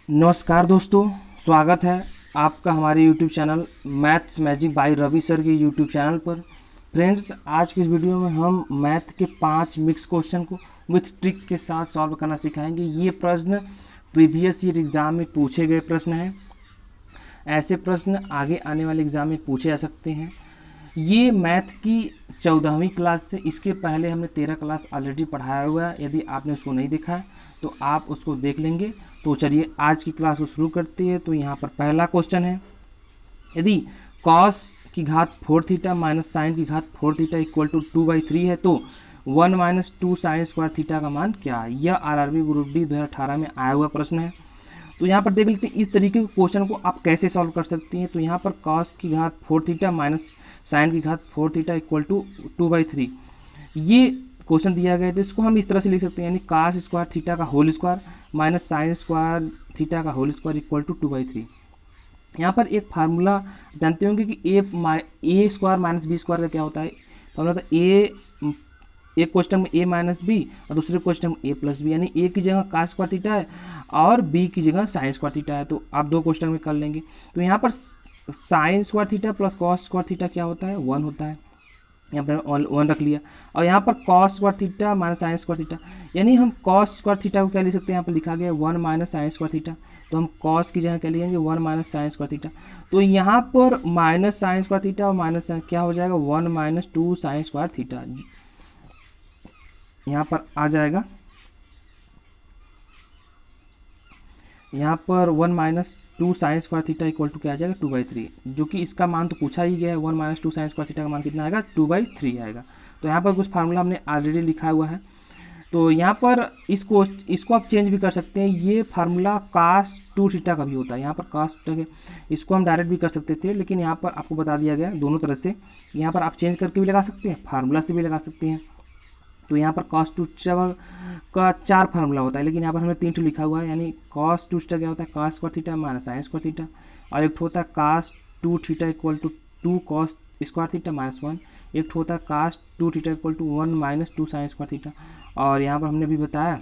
नमस्कार दोस्तों, स्वागत है आपका हमारे YouTube channel maths magic by Ravi sir के YouTube चैनल पर। फ्रेंड्स, आज की इस वीडियो में हम मैथ के 5 मिक्स क्वेश्चन को विथ ट्रिक के साथ सॉल्व करना सिखाएंगे। ये प्रश्न प्रीवियस ईयर एग्ज़ाम में पूछे गए प्रश्न हैं। ऐसे प्रश्न आगे आने वाले एग्ज़ाम में पूछे जा सकते हैं। ये मैथ की 14वीं क्लास से, इसके पहले हमने 13 क्लास ऑलरेडी पढ़ाया हुआ है। यदि आपने उसको नहीं देखा है तो आप उसको देख लेंगे। तो चलिए आज की क्लास को शुरू करते हैं। तो यहाँ पर पहला क्वेश्चन है, यदि कॉस की घात 4 थीटा माइनस साइन की घात 4 थीटा इक्वल टू 2/3 है तो 1 माइनस 2 साइन स्क्वायर थीटा का मान क्या है। यह आरआरबी ग्रुप डी 2018 में आया हुआ प्रश्न है। तो यहाँ पर देख लेते हैं इस तरीके के क्वेश्चन को आप कैसे सॉल्व कर सकती हैं। तो यहाँ पर कॉस की घात 4 थीटा माइनस साइन की घात 4 थीटा इक्वल टू 2/3 ये क्वेश्चन दिया गया है। तो इसको हम इस तरह से लिख सकते हैं, यानी कास स्क्वायर थीटा का whole square minus sine square theta का होल स्क्वायर इक्वल टू 2/3। यहाँ पर एक फार्मूला जानते होंगे कि A square minus B square का क्या होता है। फार्मूला था एक क्वेश्चन में ए माइनस बी और दूसरे क्वेश्चन में ए प्लस बी, यानी ए की जगह कास स्क्वायर थीटा है और बी की जगह साइन स्क्वायर थीटा है। तो आप दो क्वेश्चन में कर लेंगे। तो यहाँ पर sign square theta plus cos square theta क्या होता है, 1 होता है। यहाँ पर 1 रख लिया। और यहाँ पर cos square theta minus sine square theta, यानी हम कॉस स्क्वायर थीटा को क्या लिख सकते हैं, यहाँ पर लिखा गया 1 माइनस साइन स्क्वायर थीटा। तो हम कॉस की जगह क्या लिखेंगे, 1 माइनस साइन स्क्वायर थीटा। तो यहाँ पर माइनस साइन स्क्वायर थीटा और माइनस क्या हो जाएगा, 1 माइनस 2 साइन स्क्वायर थीटा यहाँ पर आ जाएगा। यहाँ पर 1 minus 2 sine square theta equal to क्या आ जाएगा, 2/3, जो कि इसका मान तो पूछा ही गया है। 1 माइनस 2 साइन स्क्वायर थीटा का मान कितना आएगा, 2/3 आएगा। तो यहाँ पर कुछ फार्मूला हमने ऑलरेडी लिखा हुआ है। तो यहाँ पर इसको आप चेंज भी कर सकते हैं। ये फार्मूला कास 2 थीटा का भी होता है। यहाँ पर कास 2 थीटा इसको हम डायरेक्ट भी कर सकते थे, लेकिन यहाँ पर आपको बता दिया गया दोनों तरह से। यहाँ पर आप चेंज करके भी लगा सकते हैं, फार्मूला से भी लगा सकते हैं। तो यहाँ पर कॉस 2 थीटा का 4 फार्मूला होता है, लेकिन यहाँ पर हमने 3 लिखा हुआ है। यानी कॉस 2 थीटा क्या होता है, cos square theta minus sine square theta, और एक होता है cos 2 theta equal to 2 cos square theta minus 1, एक होता है cos 2 theta equal to 1 minus 2 sine square theta. और यहाँ पर हमने भी बताया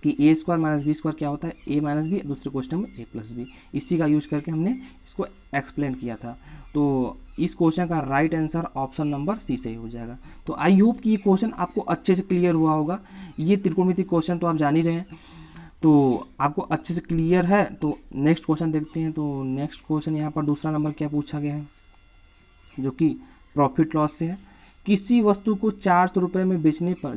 कि A square minus B square क्या होता है, ए माइनस बी, दूसरे क्वेश्चन में ए प्लस बी। इसी का यूज करके हमने इसको एक्सप्लेन किया था। तो इस क्वेश्चन का right answer option number C सही हो जाएगा। तो आई होप कि ये क्वेश्चन आपको अच्छे से क्लियर हुआ होगा। ये त्रिकोणमिति क्वेश्चन तो आप जान ही रहे हैं, तो आपको अच्छे से क्लियर है। तो नेक्स्ट क्वेश्चन देखते हैं। तो नेक्स्ट क्वेश्चन यहाँ पर दूसरा नंबर क्या पूछा गया है, जो कि प्रॉफिट लॉस से है। किसी वस्तु को 400 रुपये में बेचने पर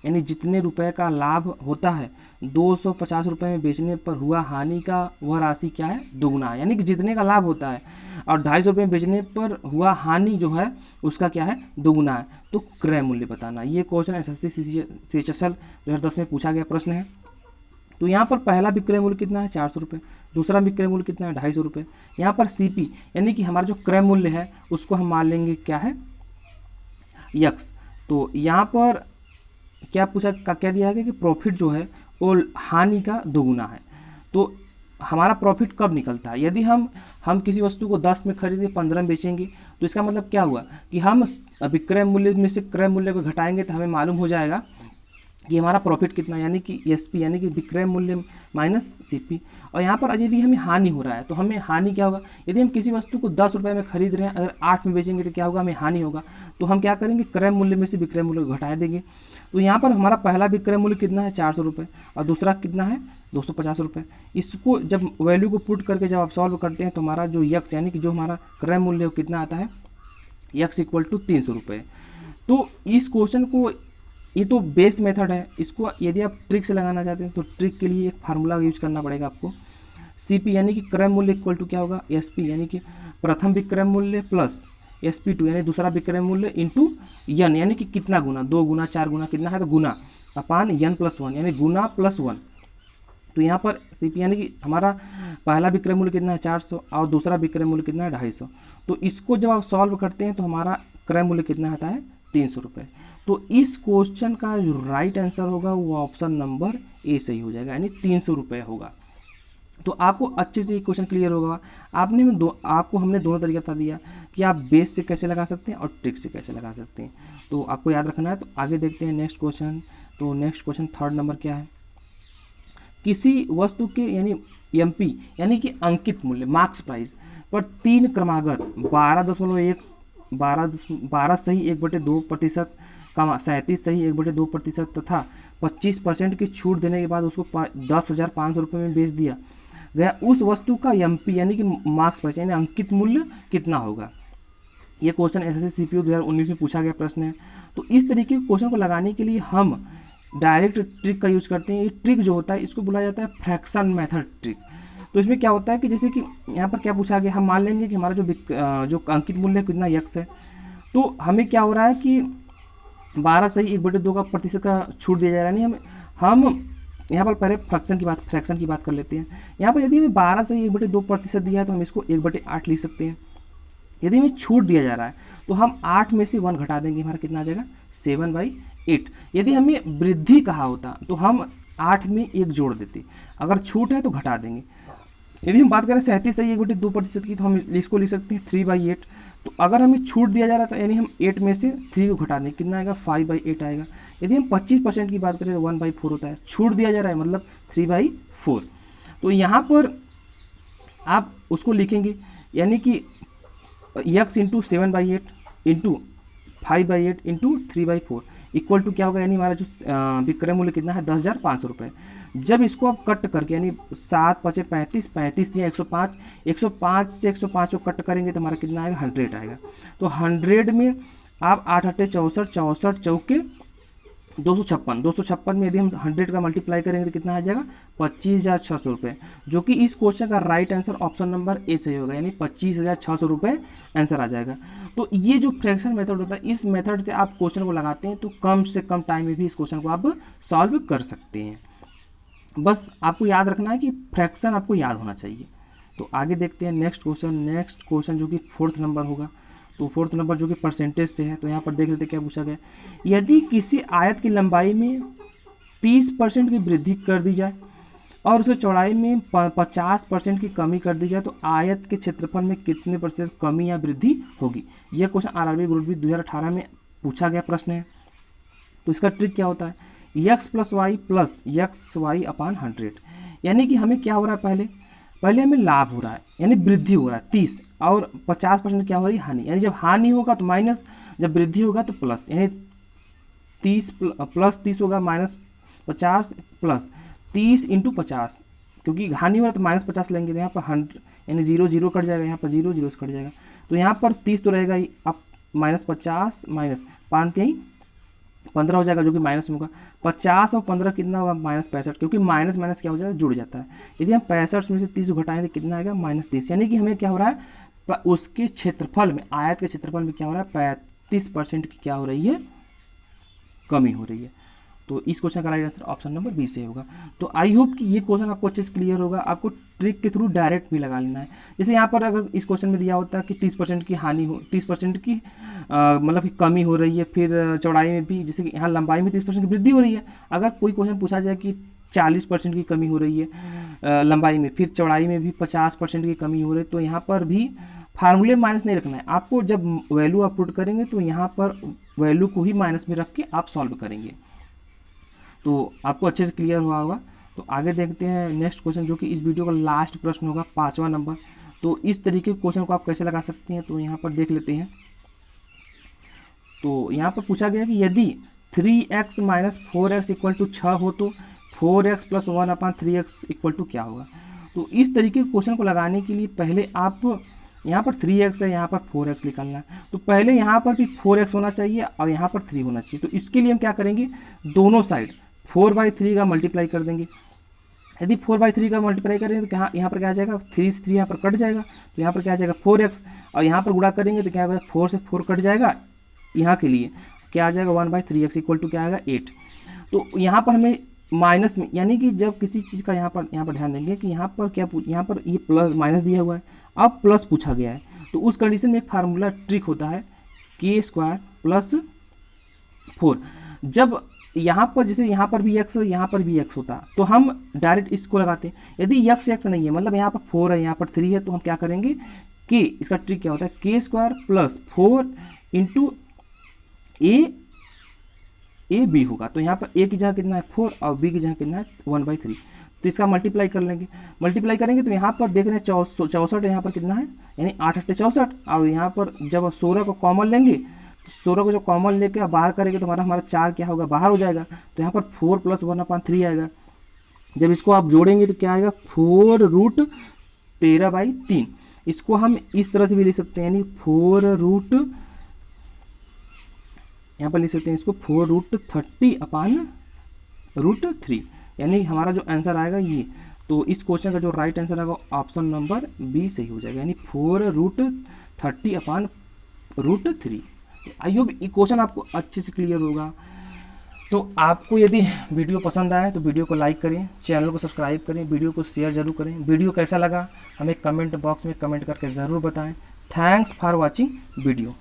यानी जितने रुपए का लाभ होता है, 250 रुपये में बेचने पर हुआ हानि का वह राशि क्या है, दुगुना। यानी कि जितने का लाभ होता है और 250 रुपये में बेचने पर हुआ हानि जो है उसका क्या है, दुगुना है। तो क्रय मूल्य बताना। ये क्वेश्चन एसएससी CHSL 2010 में पूछा गया प्रश्न है। तो यहाँ पर पहला विक्रय मूल्य कितना है, 400 रुपये। दूसरा विक्रय मूल्य कितना है, 250 रुपये। यहाँ पर सीपी यानी कि हमारा जो क्रय मूल्य है उसको हम मान लेंगे क्या है, यक्स। तो यहाँ पर क्या पूछा, क्या दिया गया कि प्रॉफिट जो है वो हानि का दोगुना है। तो हमारा प्रॉफिट कब निकलता है, यदि हम किसी वस्तु को 10 में खरीदे 15 में बेचेंगे, तो इसका मतलब क्या हुआ कि हम विक्रय मूल्य में से क्रय मूल्य को घटाएंगे तो हमें मालूम हो जाएगा कि हमारा प्रॉफिट कितना, यानी कि एसपी यानी कि विक्रय मूल्य माइनस सीपी। और यहाँ पर यदि हमें हानि हो रहा है तो हमें हानि क्या होगा, यदि हम किसी वस्तु को 10 रुपये में खरीद रहे हैं, अगर 8 में बेचेंगे तो क्या होगा, हमें हानि होगा। तो हम क्या करेंगे, क्रय मूल्य में से विक्रय मूल्य को घटा देंगे। तो यहाँ पर हमारा पहला विक्रय मूल्य कितना है, 400 रुपये, और दूसरा कितना है, 250 रुपये। इसको जब वैल्यू को पुट करके जब आप सॉल्व करते हैं तो हमारा जो यक्स यानी कि जो हमारा क्रय मूल्य वो कितना आता है, यक्स इक्वल टू 300 रुपये। तो इस क्वेश्चन को, ये तो बेस मेथड है, इसको यदि आप ट्रिक से लगाना चाहते हैं तो ट्रिक के लिए एक फार्मूला यूज करना पड़ेगा आपको। सीपी यानी कि क्रय मूल्य इक्वल टू क्या होगा, एसपी यानी कि प्रथम विक्रय मूल्य प्लस SP2 यानी दूसरा विक्रय मूल्य इंटू यन यानी कि कितना गुना, 2 गुना 4 गुना कितना है, तो गुना अपान यन प्लस 1 यानी गुना प्लस 1। तो यहाँ पर सीपी यानी कि हमारा पहला विक्रय मूल्य कितना है, 400, और दूसरा विक्रय मूल्य कितना है, 250। तो इसको जब आप सॉल्व करते हैं तो हमारा क्रय मूल्य कितना आता है, 300 रुपये। तो इस क्वेश्चन का जो राइट आंसर होगा वो ऑप्शन नंबर ए सही हो जाएगा, यानी 300 रुपये होगा। तो आपको अच्छे से ये क्वेश्चन क्लियर होगा। आपको हमने दोनों तरीका बता दिया कि आप बेस से कैसे लगा सकते हैं और ट्रिक से कैसे लगा सकते हैं। तो आपको याद रखना है। तो आगे देखते हैं नेक्स्ट क्वेश्चन। तो नेक्स्ट क्वेश्चन थर्ड नंबर क्या है, किसी वस्तु के यानी एमपी यानी कि अंकित मूल्य मार्क्स प्राइस पर 3 क्रमागत 12 सही 1/2% कमा 37 सही 1/2% तथा 25% की छूट देने के बाद उसको 10,500 रुपये में बेच दिया गया, उस वस्तु का एमपी यानी कि मार्क्स प्राइस यानी अंकित मूल्य कितना होगा। ये क्वेश्चन एसएससी सीपीयू 2019 में पूछा गया प्रश्न है। तो इस तरीके के क्वेश्चन को लगाने के लिए हम डायरेक्ट ट्रिक का यूज करते हैं। ये ट्रिक जो होता है इसको बोला जाता है फ्रैक्शन मेथड ट्रिक। तो इसमें क्या होता है कि जैसे कि यहाँ पर क्या पूछा गया, हम मान लेंगे कि हमारा जो अंकित मूल्य कितना यक्स है, तो हमें क्या हो रहा है कि 12 सही 1/2% का छूट दिया जा रहा है। नहीं हम यहाँ पर पहले फ्रैक्शन की बात कर लेते हैं। यहाँ पर यदि हमें 12 सही 1/2% दिया है तो हम इसको 1/8 लिख सकते हैं। यदि हमें छूट दिया जा रहा है तो हम 8 में से 1 घटा देंगे, हमारा कितना आ जाएगा 7/8। यदि हमें वृद्धि कहा होता तो हम 8 में 1 जोड़ देते, अगर छूट है तो घटा देंगे। यदि हम बात करें 37 सही 1/2% की तो हम इसको लिख सकते हैं 3/8। तो अगर हमें छूट दिया जा रहा था यानी हम 8 में से 3 को घटा दें, कितना आएगा 5/8 आएगा। यदि हम 25% की बात करें तो 1/4 होता है, छूट दिया जा रहा है मतलब 3/4। तो यहाँ पर आप उसको लिखेंगे यानी कि x into 7/8 into 5/8 into 3/4 equal to क्या होगा, यानी हमारा जो विक्रय मूल्य कितना है 10,500 रुपये। जब इसको आप कट करके यानी 7 5 35 35 दिया 105 105 से 105 को कट करेंगे तो हमारा कितना आएगा 100 आएगा। तो 100 में आप 8 8 64 64 चौके 256 में यदि हम 100 का मल्टीप्लाई करेंगे तो कितना आ जाएगा 25,600 रुपये, जो कि इस क्वेश्चन का right answer option number A सही होगा, यानी 25,600 रुपये आंसर आ जाएगा। तो ये जो फ्रैक्शन मेथड होता है, इस मेथड से आप क्वेश्चन को लगाते हैं तो कम से कम टाइम में भी इस क्वेश्चन को आप सॉल्व कर सकते हैं। बस आपको याद रखना है कि फ्रैक्शन आपको याद होना चाहिए। तो आगे देखते हैं नेक्स्ट क्वेश्चन जो कि 4th नंबर होगा। तो 4th नंबर जो कि परसेंटेज से है, तो यहाँ पर देख लेते क्या पूछा गया। यदि किसी आयत की लंबाई में 30% की वृद्धि कर दी जाए और उसे चौड़ाई में 50% की कमी कर दी जाए तो आयत के क्षेत्रफल में कितने प्रतिशत कमी या वृद्धि होगी। यह क्वेश्चन आरआरबी ग्रुप बी 2018 में पूछा गया प्रश्न है। तो इसका ट्रिक क्या होता है, x + y अपान 100, यानी कि हमें क्या हो रहा है, पहले हमें लाभ हो रहा है यानी वृद्धि हो रहा है 30 और 50% क्या हो रही है हानि, यानी जब हानि होगा तो माइनस, जब वृद्धि होगा तो प्लस, यानी 30 + 30 होगा -50 प्लस 30 × 50, क्योंकि हानि हो रहा है तो -50 लेंगे तो यहाँ पर 100 यानी 0 0 कट जाएगा, यहाँ पर 0 0 से कट जाएगा। तो यहाँ पर 30 तो रहेगा ही, अब -50 माइनस 5 15 हो जाएगा, जो कि माइनस में होगा। 50 और 15 कितना होगा -65, क्योंकि माइनस माइनस क्या हो जाएगा जुड़ जाता है। यदि हम 65 में से 30 घटाएं तो कितना आएगा -30, यानी कि हमें क्या हो रहा है उसके क्षेत्रफल में, आयत के क्षेत्रफल में क्या हो रहा है 35% की क्या हो रही है कमी हो रही है। तो इस क्वेश्चन का right answer option number B से होगा। तो आई होप कि ये क्वेश्चन आपको अच्छे से क्लियर होगा। आपको ट्रिक के थ्रू डायरेक्ट भी लगा लेना है। जैसे यहाँ पर अगर इस क्वेश्चन में दिया होता है कि 30% की हानि हो, 30% की मतलब कि कमी हो रही है, फिर चौड़ाई में भी, जैसे कि यहाँ लंबाई में 30% की वृद्धि हो रही है। अगर कोई क्वेश्चन पूछा जाए कि 40% की कमी हो रही है लंबाई में, फिर चौड़ाई में भी 50% की कमी हो रही है, तो यहाँ पर भी फार्मूले माइनस नहीं रखना है आपको। जब वैल्यू आप पुट करेंगे तो यहाँ पर वैल्यू को ही माइनस में रख के आप सॉल्व करेंगे। तो आपको अच्छे से क्लियर हुआ होगा। तो आगे देखते हैं नेक्स्ट क्वेश्चन, जो कि इस वीडियो का लास्ट प्रश्न होगा 5वां नंबर। तो इस तरीके के क्वेश्चन को आप कैसे लगा सकते हैं, तो यहाँ पर देख लेते हैं। तो यहाँ पर पूछा गया कि यदि 3x - 4x = 6 हो तो 4x + 1/3x = क्या होगा। तो इस तरीके के क्वेश्चन को लगाने के लिए पहले आप, यहाँ पर 3x है, यहाँ पर 4x निकालना है, तो पहले यहाँ पर भी 4x होना चाहिए और यहाँ पर 3 होना चाहिए। तो इसके लिए हम क्या करेंगे, दोनों साइड 4/3 का मल्टीप्लाई कर देंगे। यदि 4/3 का मल्टीप्लाई करेंगे तो यहाँ पर क्या आ जाएगा, 3 से 3 यहाँ पर कट जाएगा, तो यहाँ पर क्या आ जाएगा 4x, और यहाँ पर गुणा करेंगे तो क्या होगा 4 से 4 कट जाएगा, यहाँ के लिए क्या आ जाएगा 1/3x = क्या आएगा 8। तो यहाँ पर हमें माइनस में, यानी कि जब किसी चीज़ का यहाँ पर ध्यान देंगे कि यहाँ पर क्या, यहाँ पर ये प्लस माइनस दिया हुआ है, अब प्लस पूछा गया है, तो उस कंडीशन में एक फार्मूला ट्रिक होता है k² + 4। जब यहाँ पर, जैसे यहाँ पर भी x यहाँ पर भी x होता तो हम डायरेक्ट इसको लगाते हैं। यदि x नहीं है, मतलब यहाँ पर 4 है, यहाँ पर 3 है, तो हम क्या करेंगे k, इसका ट्रिक क्या होता है k² + 4 × a b होगा। तो यहाँ पर a की जगह कितना है 4 और b की जगह कितना है 1/3। तो इसका मल्टीप्लाई कर लेंगे, मल्टीप्लाई करेंगे तो यहाँ पर देख रहे हैं 64 यहाँ पर कितना है, यानी 8 8 64। और यहाँ पर जब 16 को कॉमन लेंगे तो 16 को जब कॉमन लेके आप बाहर करेंगे तो हमारा 4 क्या होगा, बाहर हो जाएगा। तो यहाँ पर 4 + 1/3 आएगा। जब इसको आप जोड़ेंगे तो क्या आएगा, 4√13/3। इसको हम इस तरह से भी लिख सकते हैं, यानी 4 यहाँ पर लिख सकते हैं इसको 4√30/√3, यानी हमारा जो आंसर आएगा ये। तो इस क्वेश्चन का जो राइट आंसर आएगा ऑप्शन नंबर बी सही हो जाएगा, यानी 4√30/√3। आई होप ये क्वेश्चन आपको अच्छे से क्लियर होगा। तो आपको यदि वीडियो पसंद आए तो वीडियो को लाइक करें, चैनल को सब्सक्राइब करें, वीडियो को शेयर जरूर करें। वीडियो कैसा लगा हमें कमेंट बॉक्स में कमेंट करके ज़रूर बताएं। Thanks for watching video.